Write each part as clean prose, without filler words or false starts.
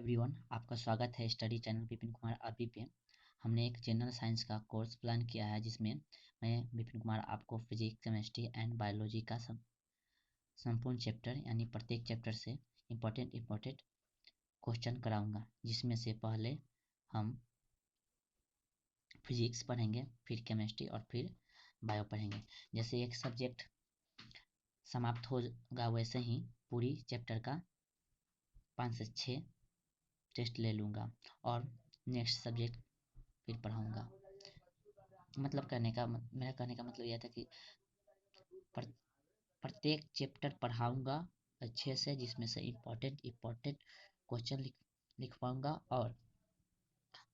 Everyone, आपका स्वागत है स्टडी चैनल विपिन कुमार अभी पे। हमने एक जनरल साइंस का कोर्स प्लान किया है जिसमें मैं विपिन कुमार आपको फिजिक्स, केमिस्ट्री एंड बायोलॉजी का संपूर्ण चैप्टर यानी प्रत्येक चैप्टर से इम्पोर्टेंट क्वेश्चन कराऊंगा, जिसमें से पहले हम फिजिक्स पढ़ेंगे, फिर केमिस्ट्री और फिर बायो पढ़ेंगे। जैसे एक सब्जेक्ट समाप्त होगा वैसे ही पूरी चैप्टर का 5 से 6 टेस्ट ले लूँगा और नेक्स्ट सब्जेक्ट फिर पढ़ाऊँगा। मेरा कहने का मतलब यह था कि प्रत्येक चैप्टर पढ़ाऊँगा अच्छे से, जिसमें से इम्पोर्टेंट क्वेश्चन लिख पाऊँगा। और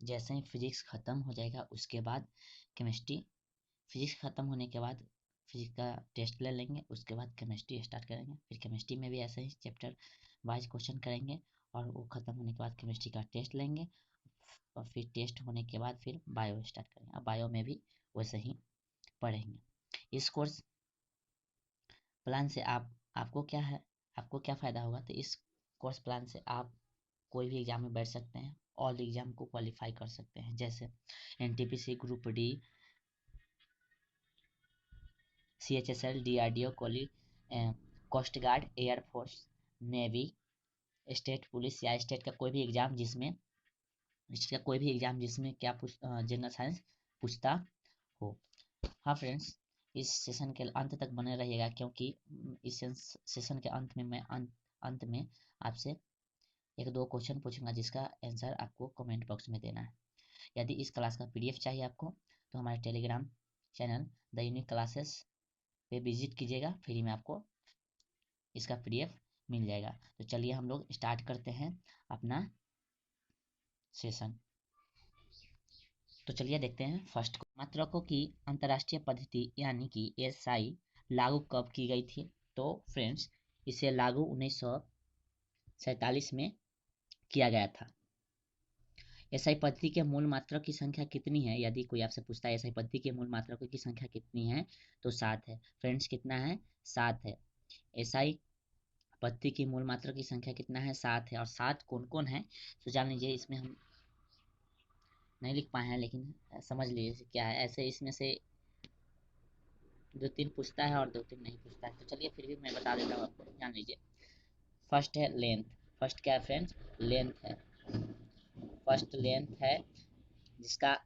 जैसे ही फिजिक्स ख़त्म हो जाएगा उसके बाद केमिस्ट्री, फिजिक्स ख़त्म होने के बाद फिजिक्स का टेस्ट ले लेंगे, उसके बाद केमिस्ट्री स्टार्ट करेंगे। फिर केमिस्ट्री में भी ऐसे ही चैप्टर वाइज क्वेश्चन करेंगे और वो ख़त्म होने के बाद केमिस्ट्री का टेस्ट लेंगे और फिर टेस्ट होने के बाद फिर बायो स्टार्ट करेंगे। अब बायो में भी वैसे ही पढ़ेंगे। इस कोर्स प्लान से आपको क्या फ़ायदा होगा? तो इस कोर्स प्लान से आप कोई भी एग्ज़ाम में बैठ सकते हैं, ऑल एग्ज़ाम को क्वालिफाई कर सकते हैं। जैसे NTPC, group D, CHSL, DRDO, coast guard, air force, navy, state police या स्टेट का कोई भी एग्ज़ाम जिसमें जनरल साइंस पूछता हो। हाँ फ्रेंड्स, इस सेशन के अंत तक बने रहिएगा, क्योंकि इस सेशन के अंत में आपसे 1-2 क्वेश्चन पूछूंगा जिसका आंसर आपको कमेंट बॉक्स में देना है। यदि इस क्लास का PDF चाहिए आपको तो हमारे Telegram channel the unique classes पे विजिट कीजिएगा, फ्री में आपको इसका PDF मिल जाएगा। तो चलिए हम लोग स्टार्ट करते हैं अपना सेशन। तो चलिए देखते हैं फर्स्ट। मात्रकों की अंतर्राष्ट्रीय पद्धति यानी कि SI लागू कब की गई थी? तो फ्रेंड्स, इसे लागू 1947 में किया गया था। SI पद्धति के मूल मात्रक की संख्या कितनी है? यदि कोई आपसे पूछता है SI पद्धति के मूल मात्रकों की संख्या कितनी है, तो 7 है। फ्रेंड्स, कितना है? 7 है। SI पद्धति की मूल मात्रक की संख्या कितना है? 7 है। और 7 कौन कौन है तो जान लीजिए। इसमें हम नहीं लिख पाए हैं, लेकिन समझ लीजिए क्या है। ऐसे इसमें से 2-3 पूछता है और 2-3 नहीं पूछता है, तो चलिए फिर भी मैं बता देता हूँ आपको, जान लीजिए। फर्स्ट है लेंथ। फर्स्ट क्या है फ्रेंड्स? लेंथ है। फर्स्ट लेंथ है, जिसका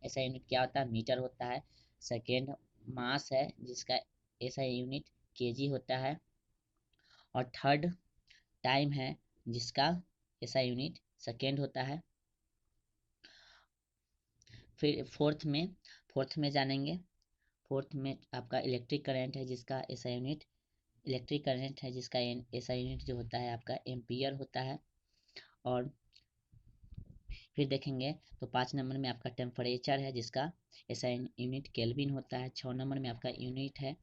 ऐसा यूनिट क्या होता है? मीटर होता है। सेकेंड मास है, जिसका ऐसा यूनिट केजी होता है। और थर्ड टाइम है, जिसका ऐसा यूनिट सेकेंड होता है। फिर फोर्थ में जानेंगे। फोर्थ में आपका इलेक्ट्रिक करंट है, जिसका ऐसा यूनिट ऐसा यूनिट जो होता है आपका एम्पियर होता है। और फिर देखेंगे तो 5 नंबर में आपका टेम्परेचर है, जिसका ऐसा यूनिट केल्विन होता है। 6 नंबर में आपका यूनिट है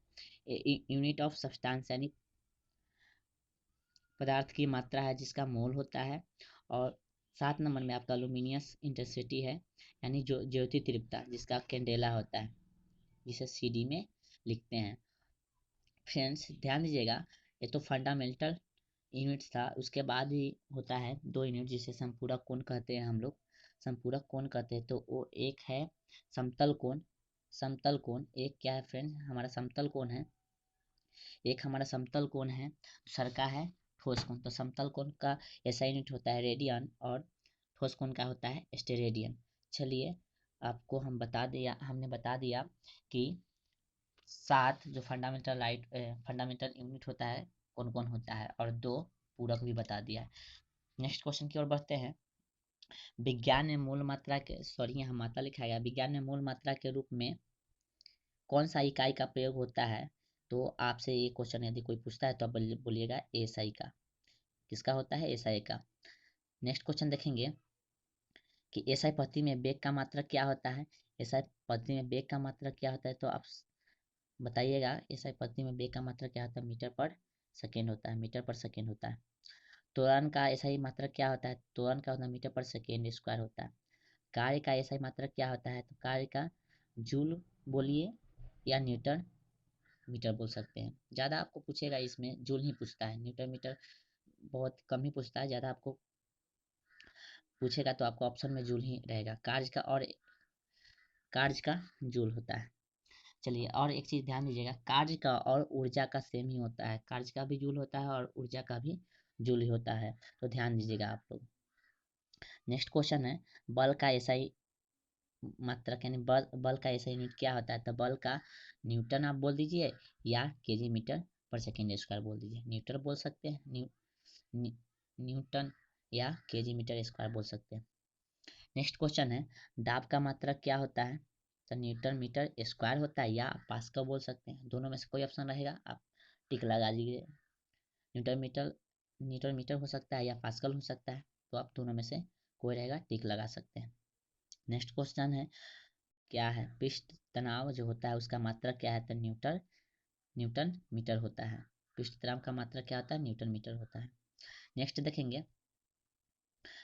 यूनिट ऑफ सब्सटेंस यानी पदार्थ की मात्रा है, जिसका मोल होता है। और 7 नंबर में आपका लुमिनियस इंटेंसिटी है, यानी जो ज्योति तीव्रता, जिसका कैंडेला होता है, जिसे CD में लिखते हैं। फ्रेंड्स ध्यान दीजिएगा, ये तो फंडामेंटल यूनिट्स था। उसके बाद ही होता है 2 यूनिट, जिसे संपूरक कोण कहते हैं हम लोग। संपूरक कोण कहते हैं तो वो एक है समतल कोण। समतल कोण एक क्या है फ्रेंड्स? हमारा समतल कोण है। एक हमारा समतल कोण है, दूसरा का है ठोस कोण। तो समतल कोण का ऐसा यूनिट होता है रेडियन और ठोस कोण का होता है स्टेरेडियन। चलिए आपको हमने बता दिया कि 7 जो फंडामेंटल यूनिट होता है कौन कौन होता है, और 2 पूरक भी बता दिया है। नेक्स्ट क्वेश्चन की ओर बढ़ते हैं। विज्ञान में मूल मात्रा के यहाँ मात्रा लिखा गया। विज्ञान में मूल मात्रा के रूप में कौन सा इकाई का प्रयोग होता है? तो आपसे ये क्वेश्चन यदि कोई पूछता है तो आप बोलिएगा SI का। किसका होता है? SI का। नेक्स्ट क्वेश्चन देखेंगे कि SI पद्धति में वेग का मात्रक क्या होता है? SI पद्धति में वेग का मात्रक क्या होता है? तो आप बताइएगा। SI पद्धति में वेग का मात्रक क्या होता है? मीटर पर सेकेंड होता है। मीटर पर सेकेंड होता है। त्वरण का SI मात्रक क्या होता है? त्वरण का होता है मीटर पर सेकेंड स्क्वायर होता है। कार्य का SI मात्रक क्या होता है? तो कार्य का जूल बोलिए या न्यूटन मीटर बोल सकते हैं। ज़्यादा आपको पूछेगा इसमें जूल ही पूछता है, न्यूटन मीटर बहुत कम ही पूछता है। ज़्यादा आपको पूछेगा तो आपको ऑप्शन में जूल ही रहेगा। कार्य का जूल होता है। चलिए और एक चीज ध्यान दीजिएगा, कार्य का और ऊर्जा का सेम ही होता है। कार्य का भी जूल होता है और ऊर्जा का भी जूल ही होता है, तो ध्यान दीजिएगा आप लोग। नेक्स्ट क्वेश्चन है, बल का एसआई मात्रक यानी बल का एसआई यूनिट क्या होता है? तो बल का न्यूटन आप बोल दीजिए या केजी मीटर पर सेकेंड स्क्वायर बोल दीजिए। न्यूटन बोल सकते हैं, न्यूटन या केजी मीटर स्क्वायर बोल सकते हैं। नेक्स्ट क्वेश्चन है, दाब का मात्रक क्या होता है? तो न्यूटन मीटर स्क्वायर होता है या पास्कल बोल सकते हैं। दोनों में से कोई ऑप्शन रहेगा, आप टिक लगा दीजिए। न्यूटन मीटर हो सकता है या पास्कल हो सकता है, तो आप दोनों में से कोई रहेगा, टिक लगा सकते हैं। नेक्स्ट क्वेश्चन है, क्या है? पृष्ठ तनाव जो होता है उसका मात्रक क्या है? तो न्यूटन मीटर होता है। पृष्ठ तनाव का मात्रक क्या होता है? न्यूटन मीटर होता है। नेक्स्ट देखेंगे,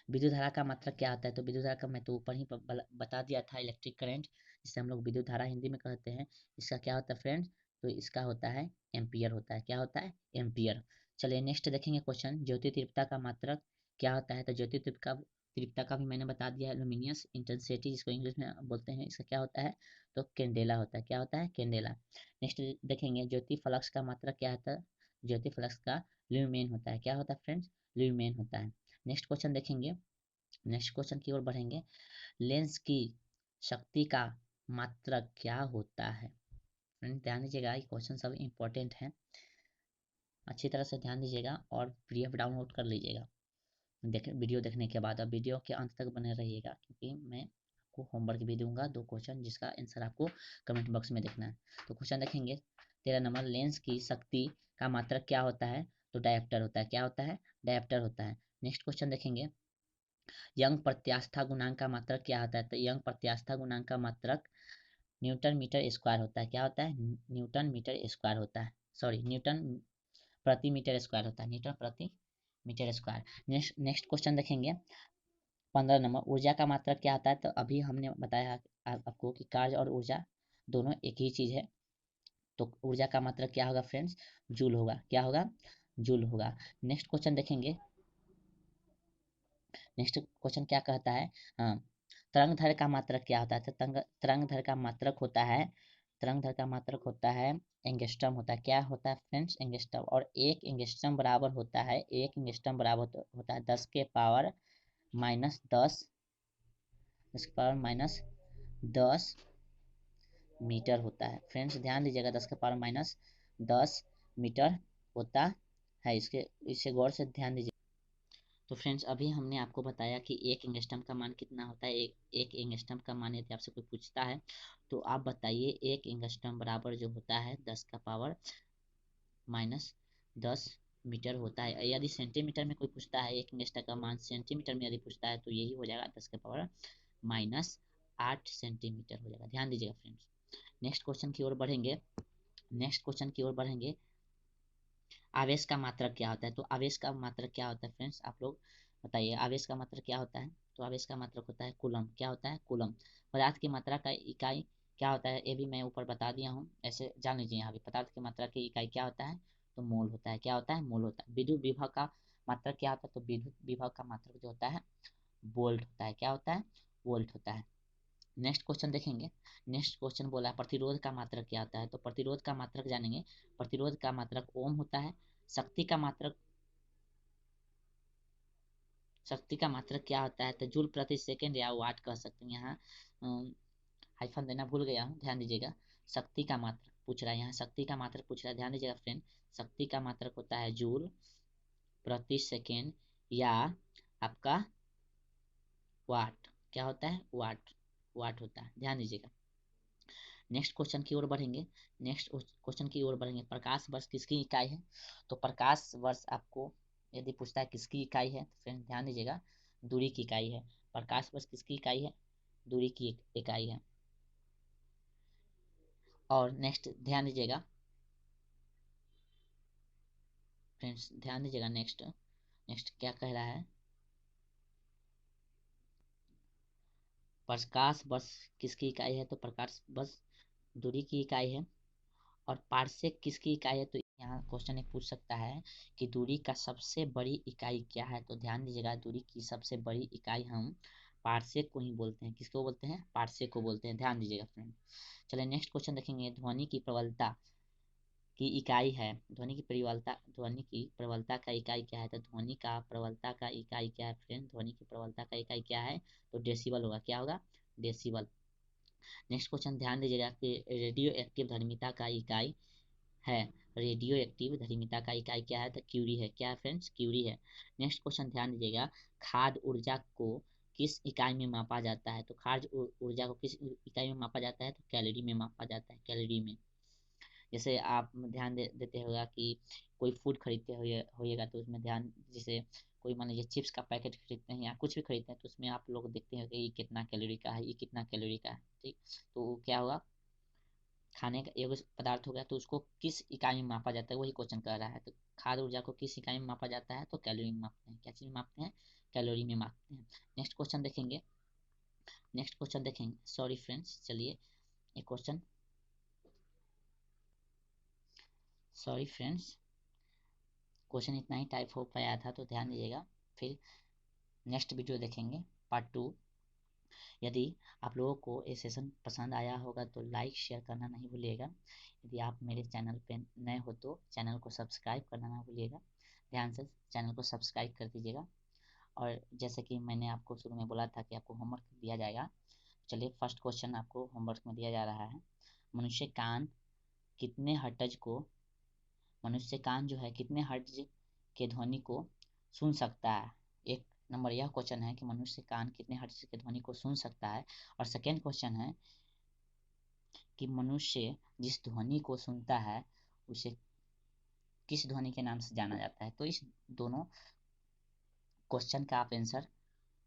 विद्युत धारा का मात्रक क्या होता है? तो विद्युत धारा का मैं तो ऊपर ही बता दिया था, इलेक्ट्रिक करंट, जिसे हम लोग विद्युत धारा हिंदी में कहते हैं। इसका क्या होता है फ्रेंड्स? तो इसका होता है एम्पियर होता है। क्या होता है? एम्पियर। चलिए नेक्स्ट देखेंगे क्वेश्चन, ज्योति तीव्रता का मात्रक क्या होता है? तो ज्योति तीव्रता का भी मैंने बता दिया है, लुमिनियस इंटेंसिटी जिसको इंग्लिश में बोलते हैं, इसका क्या होता है? तो कैंडेला होता है। क्या होता है? कैंडेला। नेक्स्ट देखेंगे, ज्योति फ्लक्स का मात्रक क्या होता है? ज्योति फ्लक्स का ल्यूमेन होता है। क्या होता है फ्रेंड्स? ल्यूमेन होता है। नेक्स्ट क्वेश्चन देखेंगे, नेक्स्ट क्वेश्चन की ओर बढ़ेंगे, लेंस की शक्ति का मात्रक क्या होता है? फ्रेंड ध्यान दीजिएगा, ये क्वेश्चन सब इंपॉर्टेंट है, अच्छी तरह से ध्यान दीजिएगा और पीडीएफ डाउनलोड कर लीजिएगा वीडियो देखने के बाद। अब वीडियो के अंत तक बने रहिएगा, क्योंकि मैं आपको होमवर्क भी दूंगा 2 क्वेश्चन, जिसका आंसर आपको कमेंट बॉक्स में देखना है। तो क्वेश्चन देखेंगे 13 नंबर, लेंस की शक्ति का मात्रक क्या होता है? तो डायोप्टर होता है। क्या होता है? डायोप्टर होता है। नेक्स्ट क्वेश्चन देखेंगे, यंग प्रत्यास्था गुणांक का मात्रक क्या होता है? तो यंग प्रत्यास्था गुणांक का मात्रक न्यूटन मीटर स्क्वायर होता है। क्या होता है? न्यूटन मीटर स्क्वायर होता है, सॉरी न्यूटन प्रति मीटर स्क्वायर होता है, न्यूटन प्रति मीटर स्क्वायर। नेक्स्ट क्वेश्चन देखेंगे 15 नंबर, ऊर्जा का मात्रक क्या होता है? तो अभी हमने बताया आपको कि कार्य और ऊर्जा दोनों एक ही चीज है, तो ऊर्जा का मात्रक क्या होगा फ्रेंड्स? जूल होगा। क्या होगा? जूल होगा। नेक्स्ट क्वेश्चन देखेंगे, नेक्स्ट क्वेश्चन क्या कहता है? हाँ, तरंग दैर्घ्य का मात्रक क्या होता है? तो तरंग दैर्घ्य का मात्रक होता है, तरंग दैर्घ्य का मात्रक होता है एंगस्ट्रम होता है। क्या होता है फ्रेंड्स? एंगस्ट्रम। और एक एंगस्ट्रम बराबर होता है, एक एंगस्ट्रम बराबर होता है 10 के पावर माइनस 10, 10 के पावर माइनस 10 मीटर होता है। फ्रेंड्स ध्यान दीजिएगा, 10 के पावर माइनस 10 मीटर होता है। इसे गौर से ध्यान दीजिए। तो फ्रेंड्स अभी हमने आपको बताया कि एक एंगस्ट्रम का मान कितना होता है। एक एंगस्ट्रम का मान यदि आपसे कोई पूछता है तो आप बताइए एक एंगस्ट्रम बराबर जो होता है 10 का पावर माइनस 10 मीटर होता है। यदि सेंटीमीटर में कोई पूछता है, एक एंगस्ट्रम का मान सेंटीमीटर में यदि पूछता है, तो यही हो जाएगा 10 का पावर माइनस 8 सेंटीमीटर हो जाएगा। ध्यान दीजिएगा फ्रेंड्स। नेक्स्ट क्वेश्चन की ओर बढ़ेंगे, नेक्स्ट क्वेश्चन की ओर बढ़ेंगे, आवेश का मात्रक क्या होता है? तो आवेश का मात्रक क्या होता है फ्रेंड्स? आप लोग बताइए, आवेश का मात्रक क्या होता है? तो आवेश का मात्रक होता है कूलम। क्या होता है? कूलम। पदार्थ की मात्रा का इकाई क्या होता है? ये भी मैं ऊपर बता दिया हूँ, ऐसे जान लीजिए। यहाँ भी पदार्थ की मात्रा की इकाई क्या होता है? तो मोल होता है। क्या होता है? मोल होता है। विद्युत विभव का मात्रक क्या होता है? तो विद्युत विभव का मात्रक जो होता है वोल्ट होता है। क्या होता है? वोल्ट होता है। नेक्स्ट क्वेश्चन देखेंगे, नेक्स्ट क्वेश्चन बोला है प्रतिरोध का मात्रक क्या होता है? तो प्रतिरोध का मात्रक जानेंगे, प्रतिरोध का मात्रक ओम होता है। शक्ति का मात्रक, शक्ति का मात्रक क्या होता है? तो जूल प्रति सेकंड या वाट कह सकते हैं। यहाँ हाइफन देना भूल गया हूँ, ध्यान दीजिएगा। शक्ति का मात्रक पूछ रहा है, यहाँ शक्ति का मात्रक पूछ रहा है, ध्यान दीजिएगा फ्रेंड। शक्ति का मात्रक होता है जूल प्रति सेकेंड या आपका वाट। क्या होता है? वाट, वाट होता है, ध्यान दीजिएगा। नेक्स्ट क्वेश्चन की ओर बढ़ेंगे, नेक्स्ट क्वेश्चन की ओर बढ़ेंगे, प्रकाश वर्ष किसकी इकाई है? तो प्रकाश वर्ष आपको यदि पूछता है किसकी इकाई है, तो फ्रेंड ध्यान दीजिएगा, दूरी की इकाई है। प्रकाश वर्ष किसकी इकाई है? दूरी की इकाई है। और नेक्स्ट ध्यान दीजिएगा फ्रेंड्स, ध्यान दीजिएगा। नेक्स्ट नेक्स्ट क्या कह रहा है? प्रकाश वर्ष किसकी इकाई है? तो प्रकाश वर्ष दूरी की इकाई है। और पार्सेक किसकी इकाई है? तो यहाँ क्वेश्चन एक पूछ सकता है कि दूरी का सबसे बड़ी इकाई क्या है। तो ध्यान दीजिएगा, दूरी की सबसे बड़ी इकाई हम पार्सेक को ही बोलते हैं। किसको बोलते हैं? पार्सेक को बोलते हैं। ध्यान दीजिएगा फ्रेंड। चलिए नेक्स्ट क्वेश्चन देखेंगे। ध्वनि की प्रबलता की इकाई है। ध्वनि की प्रबलता का इकाई क्या है? तो ध्वनि का प्रबलता का इकाई क्या है फ्रेंड? ध्वनि की प्रबलता का इकाई क्या है? तो डेसिबल होगा। क्या होगा? डेसिबल। नेक्स्ट क्वेश्चन ध्यान दीजिएगा कि रेडियो एक्टिव धर्मिता का इकाई है। रेडियो एक्टिव धर्मिता का इकाई क्या है? तो क्यूरी है। क्या है फ्रेंड्स? क्यूरी है। नेक्स्ट क्वेश्चन ध्यान दीजिएगा, खाद्य ऊर्जा को किस इकाई में मापा जाता है? तो खाद्य ऊर्जा को किस इकाई में मापा जाता है? तो कैलोरी में मापा जाता है। कैलोरी में। जैसे आप ध्यान देते होगा कि कोई फूड खरीदते होइएगा तो उसमें ध्यान, जैसे कोई मान लीजिए चिप्स का पैकेट खरीदते हैं या कुछ भी खरीदते हैं तो उसमें आप लोग देखते हैं कि ये कितना कैलोरी का है, ये कितना कैलोरी का है। ठीक, तो क्या होगा? खाने का एक पदार्थ हो गया तो उसको किस इकाई में मापा जाता है, वही क्वेश्चन कर रहा है। तो खाद्य ऊर्जा को किस इकाई में मापा जाता है? तो कैलोरी में मापते हैं। क्या चीज में मापते हैं? कैलोरी में मापते हैं। नेक्स्ट क्वेश्चन देखेंगे। नेक्स्ट क्वेश्चन देखेंगे, सॉरी फ्रेंड्स, चलिए एक क्वेश्चन, सॉरी फ्रेंड्स, क्वेश्चन इतना ही टाइप हो पाया था तो ध्यान दीजिएगा। फिर नेक्स्ट वीडियो देखेंगे पार्ट 2। यदि आप लोगों को ये सेशन पसंद आया होगा तो लाइक शेयर करना नहीं भूलिएगा। यदि आप मेरे चैनल पे नए हो तो चैनल को सब्सक्राइब करना ना भूलिएगा। ध्यान से चैनल को सब्सक्राइब कर दीजिएगा। और जैसे कि मैंने आपको शुरू में बोला था कि आपको होमवर्क दिया जाएगा। चलिए फर्स्ट क्वेश्चन आपको होमवर्क में दिया जा रहा है। मनुष्य कान कितने हर्ट्ज को मनुष्य कान जो है कितने हर्ट्ज के ध्वनि को सुन सकता है? एक नंबर यह क्वेश्चन है कि मनुष्य कान कितने हर्ट्ज के ध्वनि को सुन सकता है। और सेकेंड क्वेश्चन है कि मनुष्य जिस ध्वनि को सुनता है उसे किस ध्वनि के नाम से जाना जाता है। तो इस दोनों क्वेश्चन का आप आंसर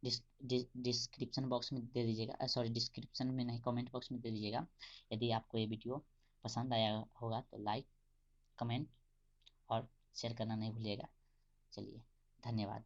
डिस्क्रिप्शन बॉक्स में दे दीजिएगा, सॉरी डिस्क्रिप्शन में नहीं, कमेंट बॉक्स में दे दीजिएगा। यदि आपको ये वीडियो पसंद आया होगा तो लाइक, कमेंट और शेयर करना नहीं भूलिएगा। चलिए, धन्यवाद।